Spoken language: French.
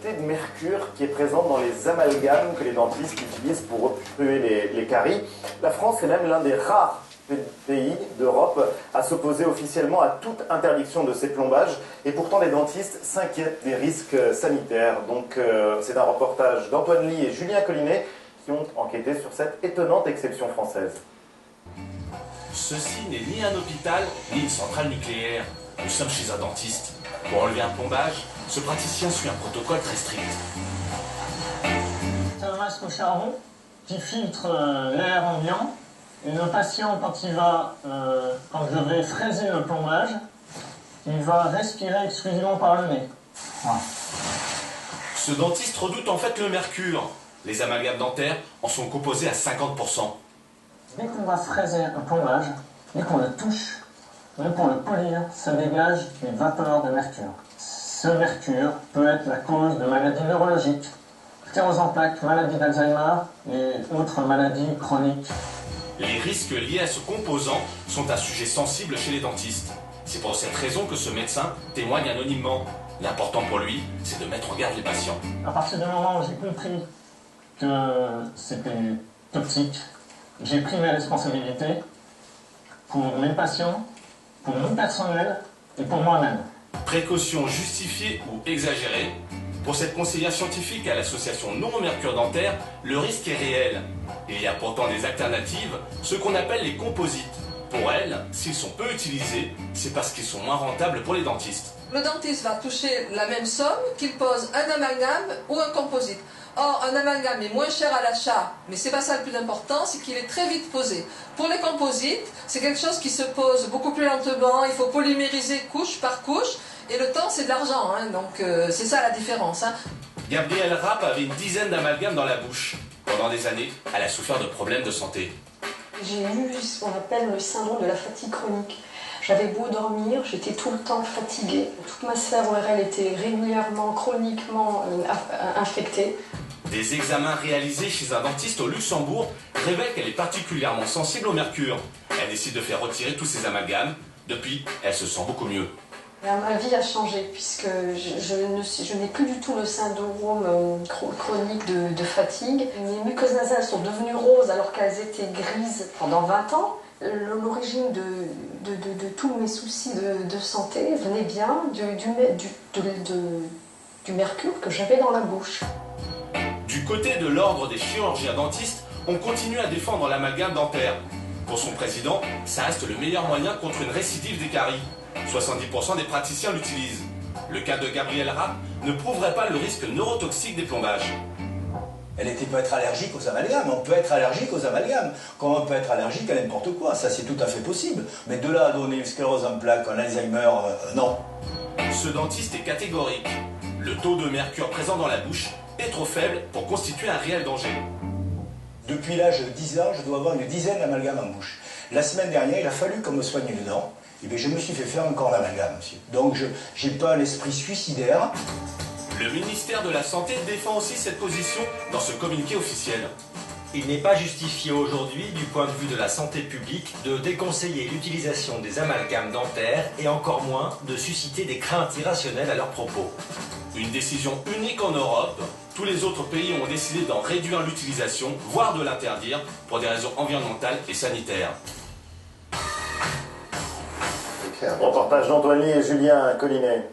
quantité de mercure qui est présente dans les amalgames que les dentistes utilisent pour obstruer les caries. La France est même l'un des rares pays d'Europe à s'opposer officiellement à toute interdiction de ces plombages, et pourtant les dentistes s'inquiètent des risques sanitaires. Donc c'est un reportage d'Antoine Ly et Julien Collinet qui ont enquêté sur cette étonnante exception française. Ceci n'est ni un hôpital, ni une centrale nucléaire. Nous sommes chez un dentiste. Pour enlever un plombage, ce praticien suit un protocole très strict. C'est un masque au charbon qui filtre l'air ambiant. Et le patient, quand je vais fraiser le plombage, il va respirer exclusivement par le nez. Voilà. Ce dentiste redoute en fait le mercure. Les amalgames dentaires en sont composés à 50%. Dès qu'on va fraiser un plombage, dès qu'on le touche, même pour le polir, ça dégage une vapeur de mercure. Ce mercure peut être la cause de maladies neurologiques, sclérose en plaques, maladie d'Alzheimer et autres maladies chroniques. Les risques liés à ce composant sont un sujet sensible chez les dentistes. C'est pour cette raison que ce médecin témoigne anonymement. L'important pour lui, c'est de mettre en garde les patients. À partir du moment où j'ai compris que c'était toxique, j'ai pris mes responsabilités pour mes patients, pour mon personnel et pour moi-même. Précaution justifiée ou exagérée. Pour cette conseillère scientifique à l'association Non au Mercure Dentaire, le risque est réel. Il y a pourtant des alternatives, ce qu'on appelle les composites. Pour elles, s'ils sont peu utilisés, c'est parce qu'ils sont moins rentables pour les dentistes. Le dentiste va toucher la même somme qu'il pose un amalgame ou un composite. Or, un amalgame est moins cher à l'achat, mais c'est pas ça le plus important, c'est qu'il est très vite posé. Pour les composites, c'est quelque chose qui se pose beaucoup plus lentement, il faut polymériser couche par couche, et le temps c'est de l'argent, hein, donc c'est ça la différence. Hein. Gabrielle Rapp avait une dizaine d'amalgames dans la bouche. Pendant des années, elle a souffert de problèmes de santé. J'ai eu ce qu'on appelle le syndrome de la fatigue chronique. J'avais beau dormir, j'étais tout le temps fatiguée. Toute ma sphère ORL était régulièrement, chroniquement infectée. Des examens réalisés chez un dentiste au Luxembourg révèlent qu'elle est particulièrement sensible au mercure. Elle décide de faire retirer tous ses amalgames. Depuis, elle se sent beaucoup mieux. Ma vie a changé puisque je n'ai plus du tout le syndrome chronique de fatigue. Mes muqueuses nasales sont devenues roses alors qu'elles étaient grises pendant 20 ans. L'origine de tous mes soucis de santé venait bien du mercure que j'avais dans la bouche. Du côté de l'ordre des chirurgiens dentistes, on continue à défendre l'amalgame dentaire. Pour son président, ça reste le meilleur moyen contre une récidive des caries. 70% des praticiens l'utilisent. Le cas de Gabrielle Rapp ne prouverait pas le risque neurotoxique des plombages. Elle peut être allergique aux amalgames, on peut être allergique aux amalgames, comme on peut être allergique à n'importe quoi, ça c'est tout à fait possible. Mais de là à donner une sclérose en plaques, un Alzheimer, non. Ce dentiste est catégorique. Le taux de mercure présent dans la bouche est trop faible pour constituer un réel danger. Depuis l'âge de 10 ans, je dois avoir une dizaine d'amalgames en bouche. La semaine dernière, il a fallu qu'on me soigne une dent. Et bien, je me suis fait faire encore l'amalgame, monsieur. Donc, je n'ai pas un esprit suicidaire. Le ministère de la Santé défend aussi cette position dans ce communiqué officiel. Il n'est pas justifié aujourd'hui, du point de vue de la santé publique, de déconseiller l'utilisation des amalgames dentaires et encore moins de susciter des craintes irrationnelles à leur propos. Une décision unique en Europe. Tous les autres pays ont décidé d'en réduire l'utilisation, voire de l'interdire, pour des raisons environnementales et sanitaires. Reportage d'Antoine Ly et Julien Collinet.